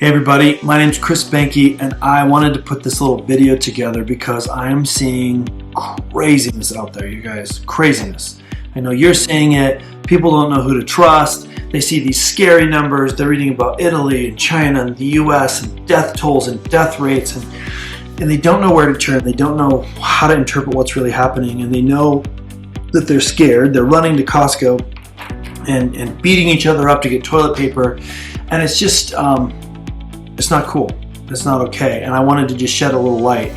Hey everybody, my name's Chris Banky and I wanted to put this little video together because I am seeing craziness out there, you guys. Craziness. I know you're seeing it. People don't know who to trust. They see these scary numbers. They're reading about Italy and China and the US and death tolls and death rates and they don't know where to turn. They don't know how to interpret what's really happening, and they know that they're scared. They're running to Costco and beating each other up to get toilet paper, and it's just it's not cool. It's not okay, and I wanted to just shed a little light.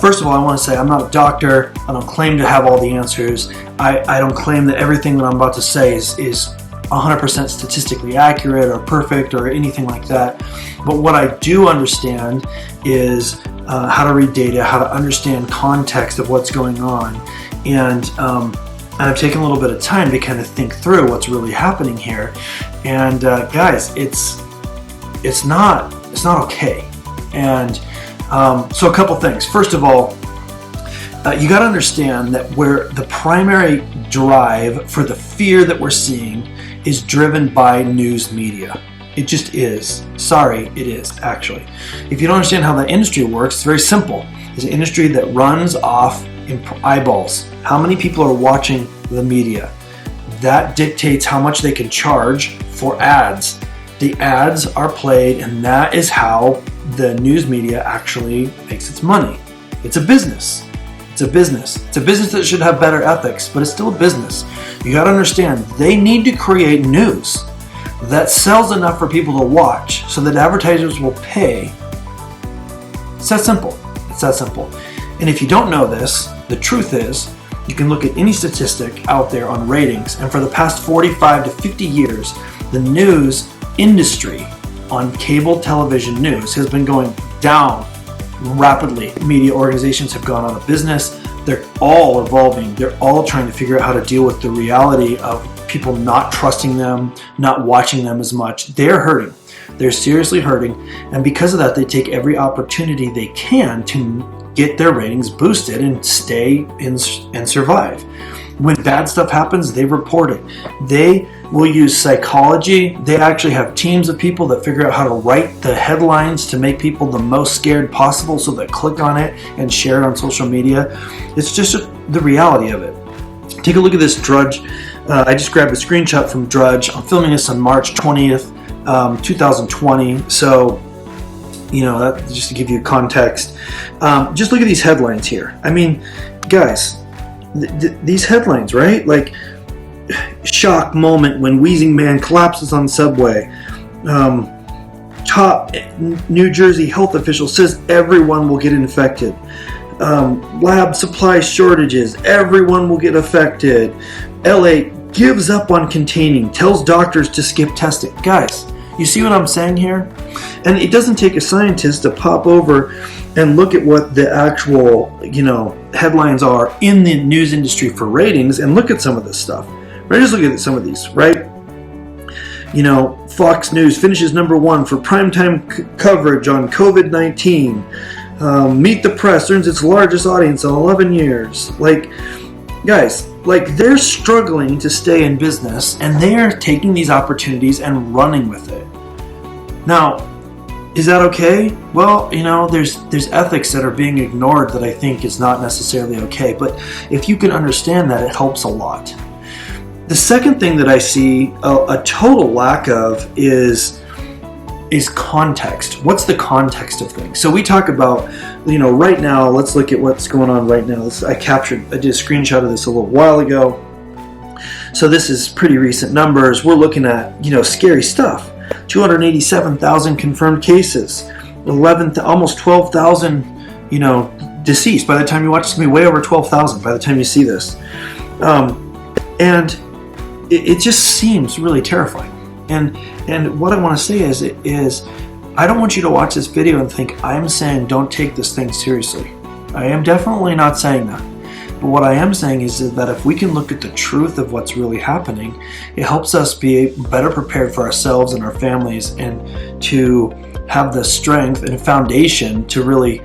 First of all, I want to say I'm not a doctor. I don't claim to have all the answers. I don't claim that everything that I'm about to say is 100% statistically accurate or perfect or anything like that. But what I do understand is how to read data, how to understand context of what's going on, and I've taken a little bit of time to kind of think through what's really happening here. And guys, it's not okay. And so a couple things. First of all, you got to understand that where the primary drive for the fear that we're seeing is driven by news media. It just is. Sorry, it is actually. If you don't understand how the industry works, it's very simple. It's an industry that runs off eyeballs. How many people are watching the media? That dictates how much they can charge for ads. The ads are played, and that is how the news media actually makes its money. It's a business. It's a business. It's a business that should have better ethics, but it's still a business. You got to understand, they need to create news that sells enough for people to watch so that advertisers will pay. It's that simple. It's that simple. And if you don't know this, the truth is, you can look at any statistic out there on ratings, and for the past 45 to 50 years, the news industry on cable television news has been going down rapidly. Media organizations have gone out of business. They're all evolving. They're all trying to figure out how to deal with the reality of people not trusting them, not watching them as much. They're hurting. They're seriously hurting. And because of that, they take every opportunity they can to get their ratings boosted and stay and survive. When bad stuff happens, they report it. They will use psychology. They actually have teams of people that figure out how to write the headlines to make people the most scared possible so they click on it and share it on social media. It's just the reality of it. Take a look at this Drudge. I just grabbed a screenshot from Drudge. I'm filming this on March 20th, 2020. So, you know, that, just to give you context. Just look at these headlines here. I mean, guys, these headlines, right? Like, shock moment when wheezing man collapses on subway. Top New Jersey health official says everyone will get infected. Lab supply shortages, everyone will get affected. LA gives up on containing, tells doctors to skip testing. Guys, you see what I'm saying here? And it doesn't take a scientist to pop over and look at what the actual, headlines are in the news industry for ratings and look at some of this stuff. Right? Just look at some of these, right? Fox News finishes #1 for primetime coverage on COVID-19. Meet the Press earns its largest audience in 11 years. Like, guys, they're struggling to stay in business, and they're taking these opportunities and running with it. Now, is that okay? Well, there's ethics that are being ignored that I think is not necessarily okay. But if you can understand that, it helps a lot. The second thing that I see a total lack of is context. What's the context of things? So we talk about, right now, let's look at what's going on right now. I did a screenshot of this a little while ago. So this is pretty recent numbers. We're looking at, scary stuff. 287,000 confirmed cases, almost 12,000, deceased. By the time you watch, it's going to be way over 12,000 by the time you see this. And it just seems really terrifying. And what I want to say is I don't want you to watch this video and think I'm saying don't take this thing seriously. I am definitely not saying that. But what I am saying is that if we can look at the truth of what's really happening, it helps us be better prepared for ourselves and our families, and to have the strength and foundation to really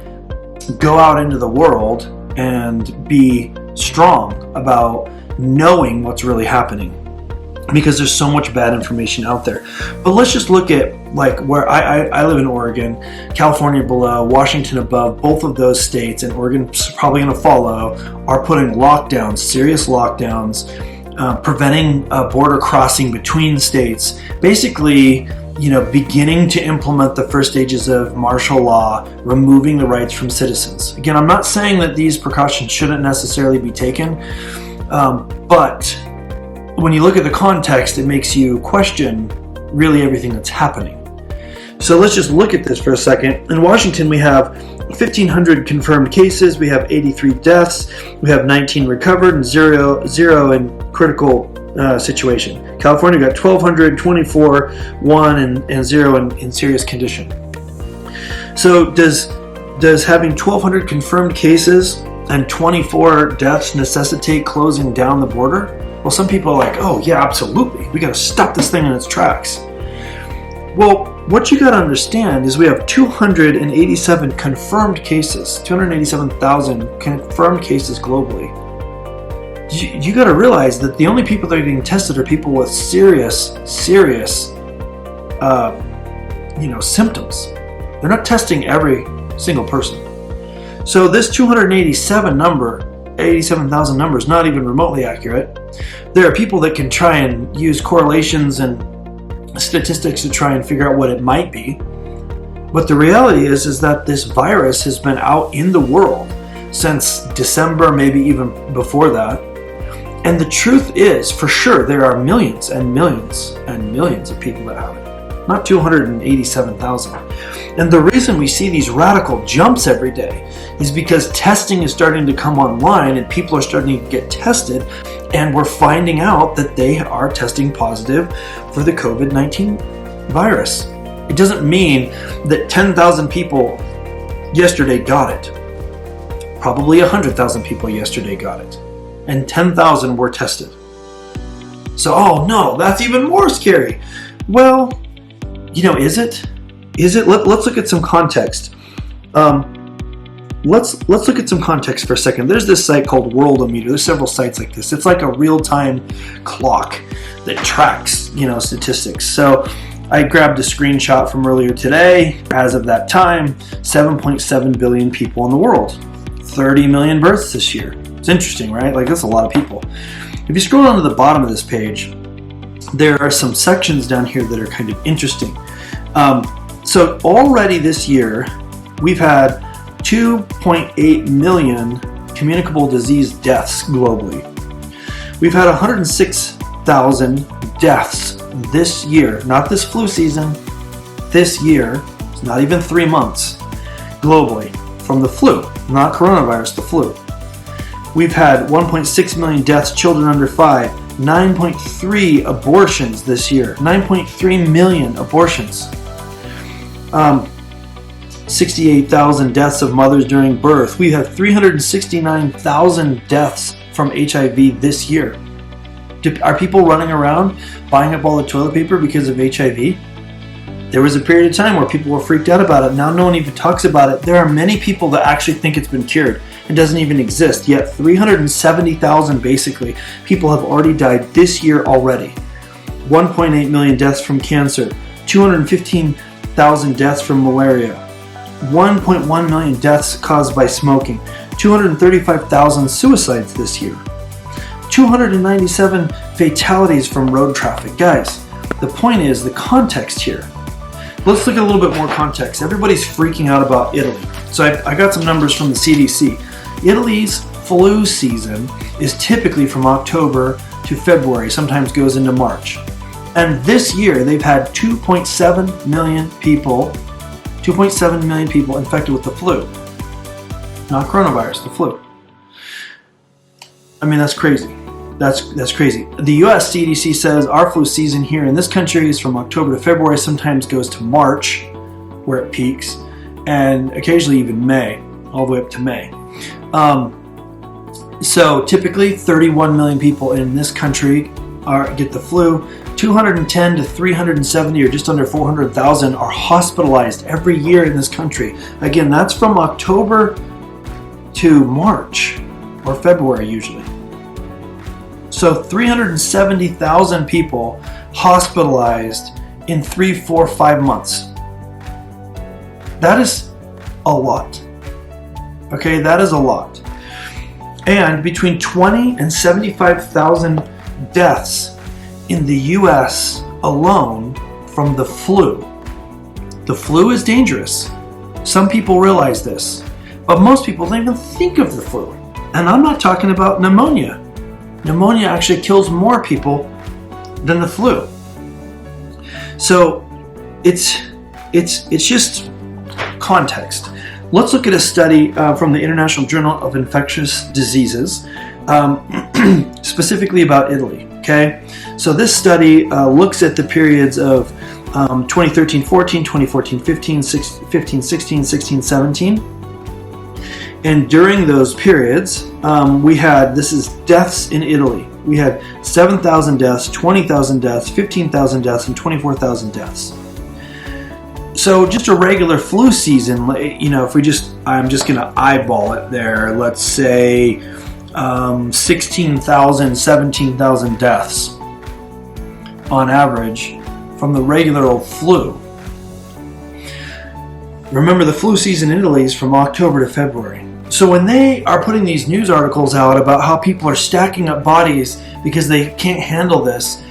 go out into the world and be strong about knowing what's really happening. because there's so much bad information out there. But let's just look at like where I live in Oregon, California below, Washington above. Both of those states, and Oregon's probably going to follow, are putting lockdowns, serious lockdowns, preventing border crossing between states, basically, beginning to implement the first stages of martial law, removing the rights from citizens. Again, I'm not saying that these precautions shouldn't necessarily be taken, but when you look at the context, it makes you question really everything that's happening. So let's just look at this for a second. In Washington, we have 1,500 confirmed cases, we have 83 deaths, we have 19 recovered, and zero in critical situation. California got 1,200, 24, 1, and 0 in serious condition. So does having 1,200 confirmed cases and 24 deaths necessitate closing down the border? Well, some people are like, oh yeah, absolutely. We got to stop this thing in its tracks. Well, what you got to understand is we have 287 confirmed cases, 287,000 confirmed cases globally. You got to realize that the only people that are getting tested are people with serious, symptoms. They're not testing every single person. So this 87,000 number is not even remotely accurate. There are people that can try and use correlations and statistics to try and figure out what it might be. But the reality is that this virus has been out in the world since December, maybe even before that. And the truth is, for sure, there are millions and millions and millions of people that have it. Not 287,000. And the reason we see these radical jumps every day is because testing is starting to come online and people are starting to get tested, and we're finding out that they are testing positive for the COVID-19 virus. It doesn't mean that 10,000 people yesterday got it. Probably 100,000 people yesterday got it. And 10,000 were tested. So, oh no, that's even more scary. Well, is it? Let's look at some context. Let's look at some context for a second. There's this site called Worldometer. There's several sites like this. It's like a real-time clock that tracks, statistics. So I grabbed a screenshot from earlier today. As of that time, 7.7 billion people in the world. 30 million births this year. It's interesting, right? Like, that's a lot of people. If you scroll down to the bottom of this page, there are some sections down here that are kind of interesting. So already this year, we've had 2.8 million communicable disease deaths globally. We've had 106,000 deaths this year, not this flu season, this year, it's not even 3 months, globally, from the flu, not coronavirus, the flu. We've had 1.6 million deaths, children under 5, 9.3 abortions this year, 9.3 million abortions. 68,000 deaths of mothers during birth. We have 369,000 deaths from HIV this year. Are people running around buying up all the toilet paper because of HIV? There was a period of time where people were freaked out about it. Now no one even talks about it. There are many people that actually think it's been cured. It doesn't even exist. Yet 370,000 basically people have already died this year already. 1.8 million deaths from cancer. 215,000 deaths from malaria. 1.1 million deaths caused by smoking. 235,000 suicides this year. 297 fatalities from road traffic. Guys, the point is the context here. Let's look at a little bit more context. Everybody's freaking out about Italy. So I got some numbers from the CDC. Italy's flu season is typically from October to February, sometimes goes into March. And this year they've had 2.7 million people infected with the flu. Not coronavirus, the flu. I mean, that's crazy. That's crazy. The US CDC says our flu season here in this country is from October to February, sometimes goes to March, where it peaks, and occasionally even May, all the way up to May. So typically 31 million people in this country get the flu. 210 to 370, or just under 400,000, are hospitalized every year in this country. Again, that's from October to March, or February usually. So 370,000 people hospitalized in 3, 4, 5 months. That is a lot. Okay, that is a lot. And between 20 and 75,000 deaths in the US alone from the flu. The flu is dangerous. Some people realize this, but most people don't even think of the flu. And I'm not talking about pneumonia. Pneumonia actually kills more people than the flu. So it's just context. Let's look at a study from the International Journal of Infectious Diseases, specifically about Italy. Okay, so this study looks at the periods of 2013-14, 2014-15, 15-16, 16-17. And during those periods, we had, this is deaths in Italy. We had 7,000 deaths, 20,000 deaths, 15,000 deaths, and 24,000 deaths. So just a regular flu season, you know, if we just, I'm just going to eyeball it there, let's say 16,000, 17,000 deaths on average from the regular old flu. Remember, the flu season in Italy is from October to February. So when they are putting these news articles out about how people are stacking up bodies because they can't handle this,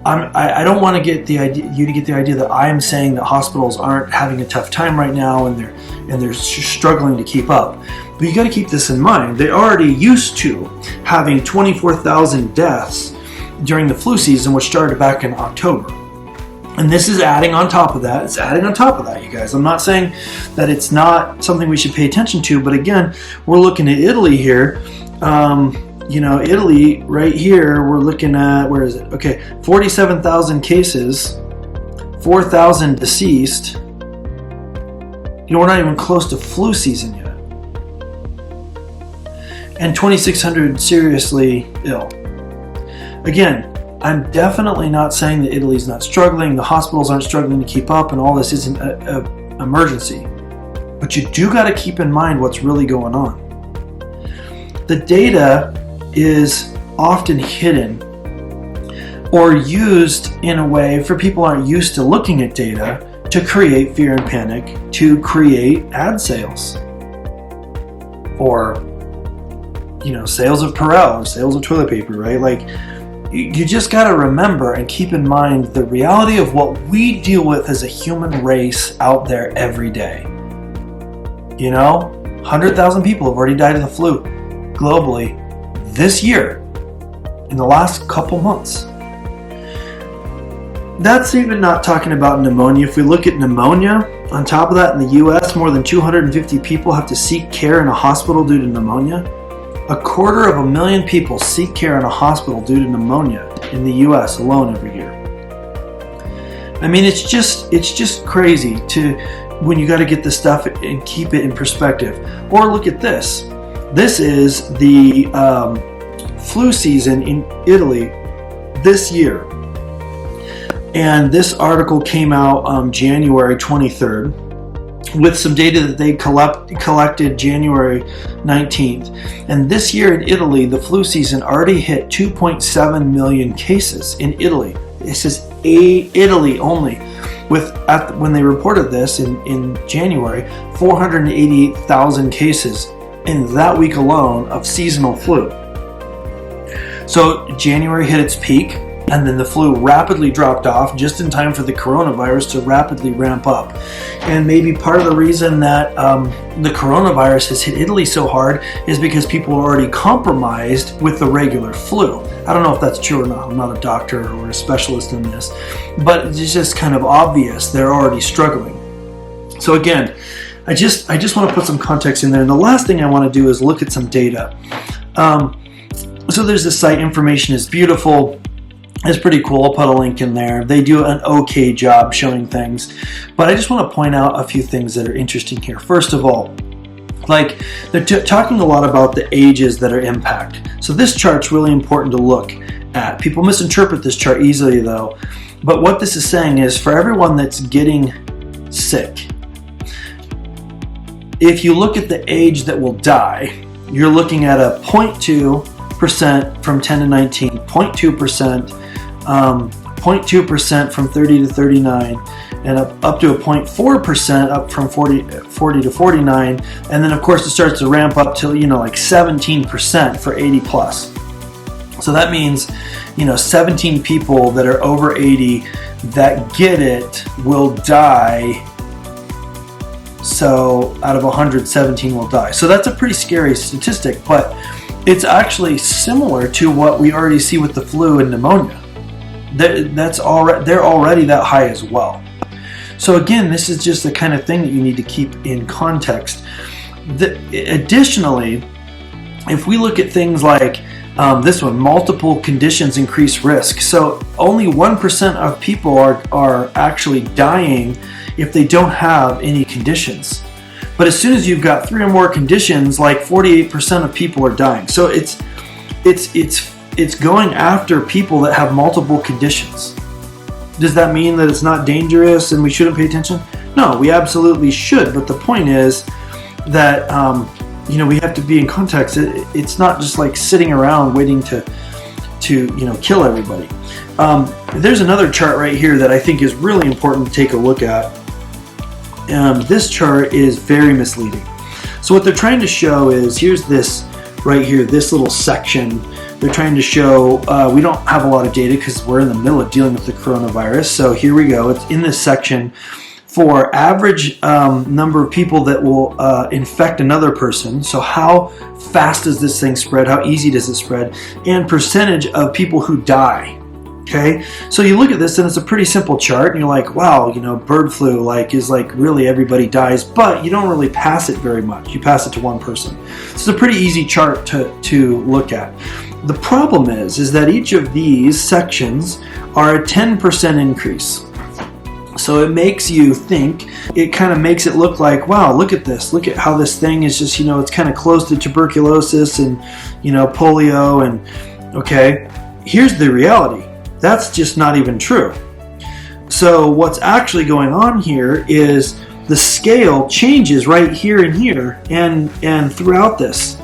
I don't want to get the idea, you to get the idea that I am saying that hospitals aren't having a tough time right now and they're struggling to keep up. But you got to keep this in mind. They're already used to having 24,000 deaths during the flu season, which started back in October. And this is adding on top of that. It's adding on top of that, you guys. I'm not saying that it's not something we should pay attention to, but again, we're looking at Italy here. You know, Italy right here, we're looking at, where is it? Okay, 47,000 cases, 4,000 deceased. You know, we're not even close to flu season yet. And 2,600 seriously ill. Again, I'm definitely not saying that Italy's not struggling, the hospitals aren't struggling to keep up, and all this isn't an emergency. But you do got to keep in mind what's really going on. The data is often hidden or used in a way for people who aren't used to looking at data to create fear and panic, to create ad sales. Or, you know, sales of Perel or sales of toilet paper, right? Like, you just got to remember and keep in mind the reality of what we deal with as a human race out there every day. You know, 100,000 people have already died of the flu globally this year, in the last couple months. That's even not talking about pneumonia. If we look at pneumonia, on top of that, in the US, more than 250 people have to seek care in a hospital due to pneumonia. 250,000 people seek care in a hospital due to pneumonia in the US alone every year. I mean, it's just crazy when you got to get this stuff and keep it in perspective. Or look at this. This is the flu season in Italy this year. And this article came out January 23rd with some data that they collected January 19th. And this year in Italy, the flu season already hit 2.7 million cases in Italy. This is Italy only. When they reported this in January, 488,000 cases in that week alone of seasonal flu. So January hit its peak, and then the flu rapidly dropped off just in time for the coronavirus to rapidly ramp up. And maybe part of the reason that the coronavirus has hit Italy so hard is because people are already compromised with the regular flu. I don't know if that's true or not. I'm not a doctor or a specialist in this, but it's just kind of obvious they're already struggling. So again, I just want to put some context in there. And the last thing I want to do is look at some data. So there's this site, Information is Beautiful. It's pretty cool. I'll put a link in there. They do an okay job showing things. But I just want to point out a few things that are interesting here. First of all, like they're talking a lot about the ages that are impacted. So this chart's really important to look at. People misinterpret this chart easily though. But what this is saying is for everyone that's getting sick, if you look at the age that will die, you're looking at a 0.2 from 10 to 19, 0.2%, 0.2% from 30 to 39, and up to a 0.4% up from 40 to 49, and then of course it starts to ramp up to like 17% for 80 plus. So that means 17 people that are over 80 that get it will die. So out of 117 will die. So that's a pretty scary statistic, but it's actually similar to what we already see with the flu and pneumonia. They're already that high as well. So again, this is just the kind of thing that you need to keep in context. Additionally, if we look at things like this one, multiple conditions increase risk. So only 1% of people are actually dying if they don't have any conditions. But as soon as you've got 3 or more conditions, like 48% of people are dying. So it's going after people that have multiple conditions. Does that mean that it's not dangerous and we shouldn't pay attention? No, we absolutely should. But the point is that we have to be in context. It's not just like sitting around waiting to kill everybody. There's another chart right here that I think is really important to take a look at. This chart is very misleading. So what they're trying to show is, here's this right here, this little section. They're trying to show, we don't have a lot of data because we're in the middle of dealing with the coronavirus. So here we go. It's in this section for average number of people that will infect another person. So how fast does this thing spread? How easy does it spread? And percentage of people who die. Okay, so you look at this and it's a pretty simple chart, and you're like, wow, bird flu is really everybody dies, but you don't really pass it very much. You pass it to one person. It's a pretty easy chart to look at. The problem is that each of these sections are a 10% increase. So it makes you think, it kind of makes it look like, wow, look at this. Look at how this thing is just, it's kind of close to tuberculosis and, polio. And okay, here's the reality. That's just not even true. So what's actually going on here is the scale changes right here and here and throughout this.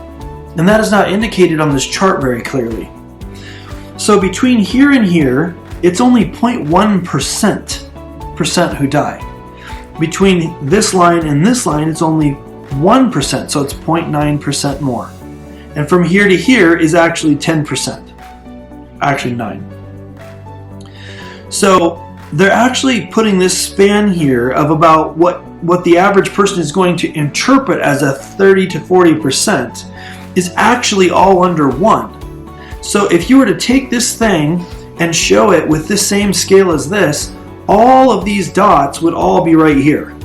And that is not indicated on this chart very clearly. So between here and here, it's only 0.1% who die. Between this line and this line, it's only 1%, so it's 0.9% more. And from here to here is actually 10%. Actually 9. So they're actually putting this span here of about what the average person is going to interpret as a 30 to 40% is actually all under 1. So if you were to take this thing and show it with this same scale as this, all of these dots would all be right here.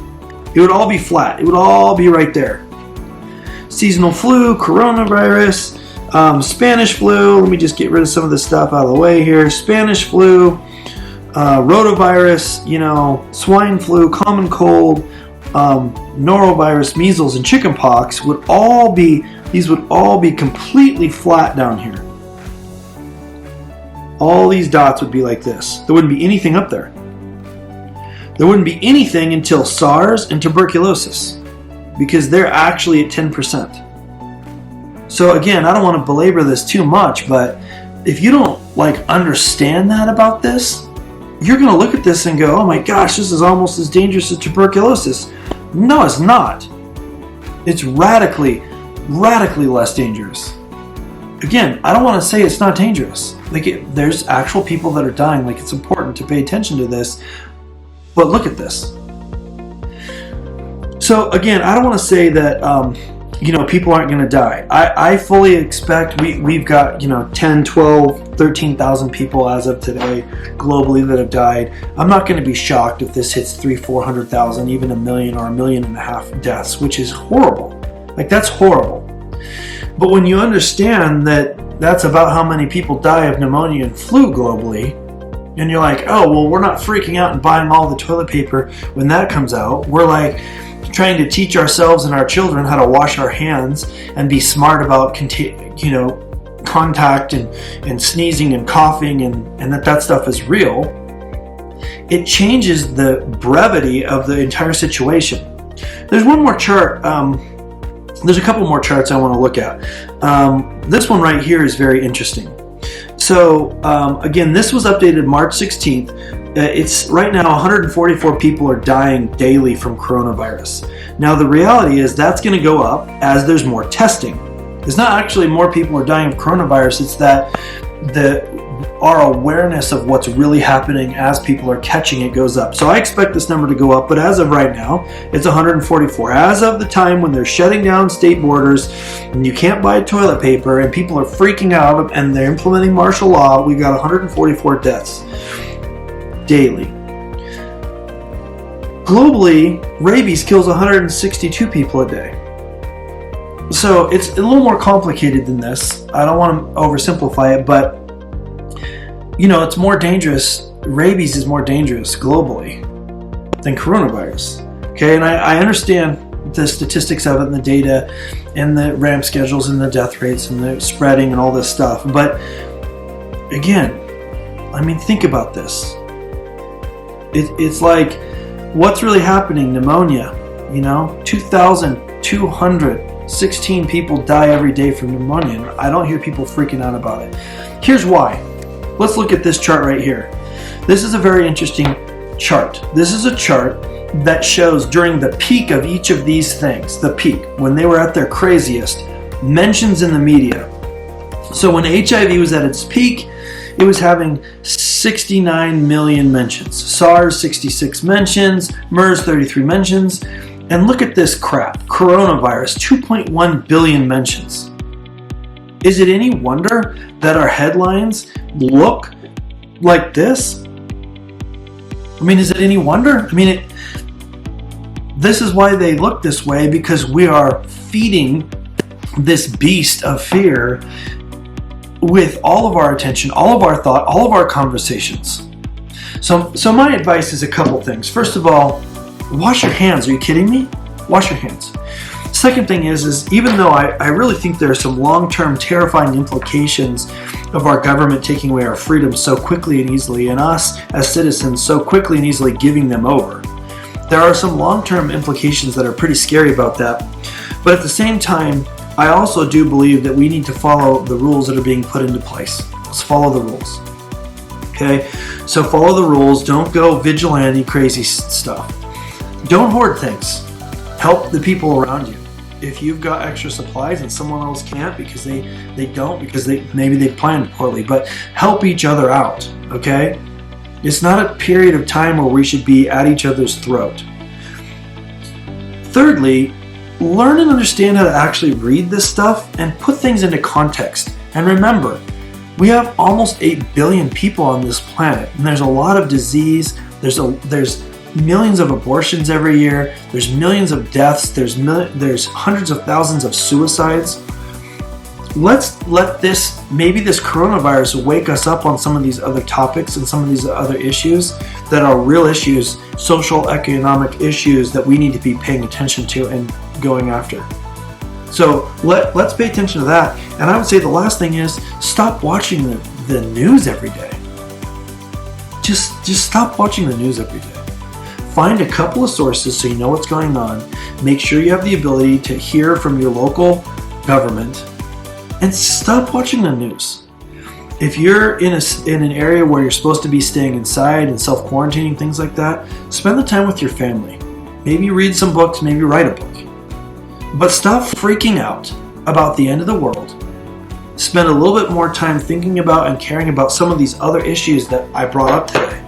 It would all be flat. It would all be right there. Seasonal flu, coronavirus, Spanish flu. Let me just get rid of some of this stuff out of the way here. Spanish flu, rotavirus, swine flu, common cold, norovirus, measles, and chickenpox would all be completely flat down here. All these dots would be like this. There wouldn't be anything up there. There wouldn't be anything until SARS and tuberculosis, because they're actually at 10%. So again, I don't want to belabor this too much, but if you don't understand that about this, you're going to look at this and go, oh my gosh, this is almost as dangerous as tuberculosis. No, it's not. It's radically less dangerous. Again, I don't want to say it's not dangerous. There's actual people that are dying. It's important to pay attention to this. But look at this. So again, I don't want to say that people aren't going to die. I fully expect we've got 10, 12, 13,000 people as of today globally that have died. I'm not going to be shocked if this hits 300,000, 400,000, even 1 million or 1.5 million deaths, which is horrible. That's horrible. But when you understand that that's about how many people die of pneumonia and flu globally, and you're like, oh, well, we're not freaking out and buying all the toilet paper when that comes out. We're trying to teach ourselves and our children how to wash our hands and be smart about contact and sneezing and coughing and that stuff is real. It changes the brevity of the entire situation. There's one more chart There's a couple more charts I want to look at. This one right here is very interesting. So again, this was updated March 16th. It's right now 144 people are dying daily from coronavirus. Now the reality is that's going to go up as there's more testing. It's not actually more people are dying of coronavirus, it's that our awareness of what's really happening as people are catching it goes up. So I expect this number to go up, but as of right now, it's 144. As of the time when they're shutting down state borders and you can't buy toilet paper and people are freaking out and they're implementing martial law, we've got 144 deaths daily. Globally, rabies kills 162 people a day. So it's a little more complicated than this. I don't want to oversimplify it, but you know, it's more dangerous. Rabies is more dangerous globally than coronavirus. Okay, and I understand the statistics of it and the data and the ramp schedules and the death rates and the spreading and all this stuff. But again, I mean, think about this. It's like, what's really happening? Pneumonia, you know, 2,216 people die every day from pneumonia. And I don't hear people freaking out about it. Here's why. Let's look at this chart right here. This is a very interesting chart. This is a chart that shows during the peak of each of these things, the peak, when they were at their craziest, mentions in the media. So when HIV was at its peak, it was having 69 million mentions. SARS, 66 mentions. MERS, 33 mentions. And look at this crap. Coronavirus, 2.1 billion mentions. Is it any wonder that our headlines look like this? I mean, is it any wonder? I mean, this is why they look this way, because we are feeding this beast of fear with all of our attention, all of our thought, all of our conversations. So my advice is a couple things. First of all, wash your hands. Are you kidding me? Wash your hands. Second thing is even though I really think there are some long-term terrifying implications of our government taking away our freedoms so quickly and easily, and us as citizens so quickly and easily giving them over, there are some long-term implications that are pretty scary about that. But at the same time, I also do believe that we need to follow the rules that are being put into place. Let's follow the rules. Okay? So follow the rules. Don't go vigilante crazy stuff. Don't hoard things. Help the people around you. If you've got extra supplies and someone else can't because they don't, because maybe they planned poorly, but help each other out, okay? It's not a period of time where we should be at each other's throat. Thirdly, learn and understand how to actually read this stuff and put things into context. And remember, we have almost 8 billion people on this planet, and there's a lot of disease, there's millions of abortions every year, there's millions of deaths, there's hundreds of thousands of suicides. Let's let maybe this coronavirus wake us up on some of these other topics and some of these other issues that are real issues, social, economic issues that we need to be paying attention to and going after. So let's pay attention to that. And I would say the last thing is stop watching the news every day. Just stop watching the news every day. Find a couple of sources so you know what's going on. Make sure you have the ability to hear from your local government, and stop watching the news. If you're in an area where you're supposed to be staying inside and self-quarantining, things like that, spend the time with your family. Maybe read some books, maybe write a book. But stop freaking out about the end of the world. Spend a little bit more time thinking about and caring about some of these other issues that I brought up today.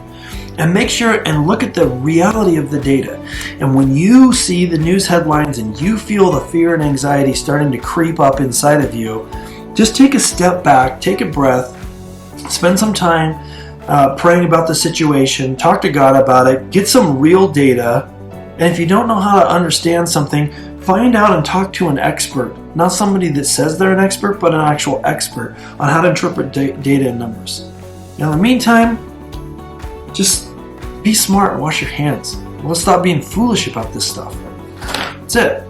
And make sure and look at the reality of the data. And when you see the news headlines and you feel the fear and anxiety starting to creep up inside of you, just take a step back, take a breath, spend some time praying about the situation, talk to God about it, get some real data. And if you don't know how to understand something, find out and talk to an expert. Not somebody that says they're an expert, but an actual expert on how to interpret data and numbers. Now, in the meantime, just be smart and wash your hands. Let's stop being foolish about this stuff. That's it.